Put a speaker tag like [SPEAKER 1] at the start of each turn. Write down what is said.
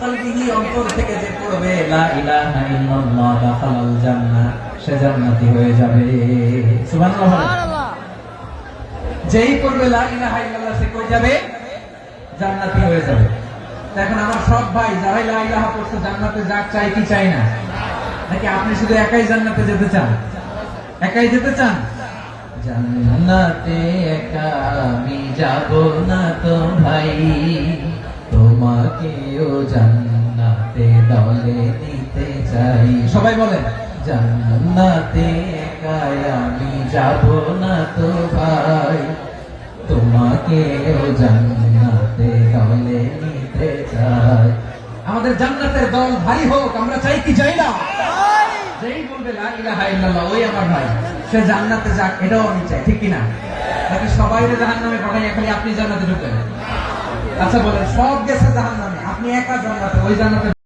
[SPEAKER 1] কলবিহি অন্তর থেকে যে পড়বে লা ইলাহা ইল্লাল্লাহ দাখালাল জান্নাহ, সে জান্নাতি হয়ে যাবে। সুবহানাল্লাহ। যেই পড়বে লা ইলাহা ইল্লাল্লাহ সে কই যাবে? জান্নাতি হয়ে যাবে। এখন আমার সব ভাই যারা লা ইলাহা পড়ছে জান্নাতে যাক, চাই কি চাই না? নাকি আপনি শুধু একাই জান্নাতে যেতে চান? একাই যেতে চান? জান্নাতে একা আমি যাব না তো ভাই, তোমাকেও জান্নাতে দলে নিতে চাই। সবাই বলেন, জান্নাতে একা আমি যাব না তো ভাই, তোমাকেও জান্নাতে দলে নিতে চাই। আমাদের জান্নাতের দল ভারী হোক, আমরা চাই কি চাই না? যেই বলবে লা ইলাহা ইল্লাল্লাহ ওই আমার ভাই, সে জান্নাতে যাক, এটাও আমি চাই, ঠিক কিনা? নাকি সবাই জাহান্নামে পাঠাই, খালি আপনি জান্নাতে ঢুকবেন? আচ্ছা বলেন, সব গেছে জাহান্নামে, আপনি একা জান্নাতে, ওই জান্নাতে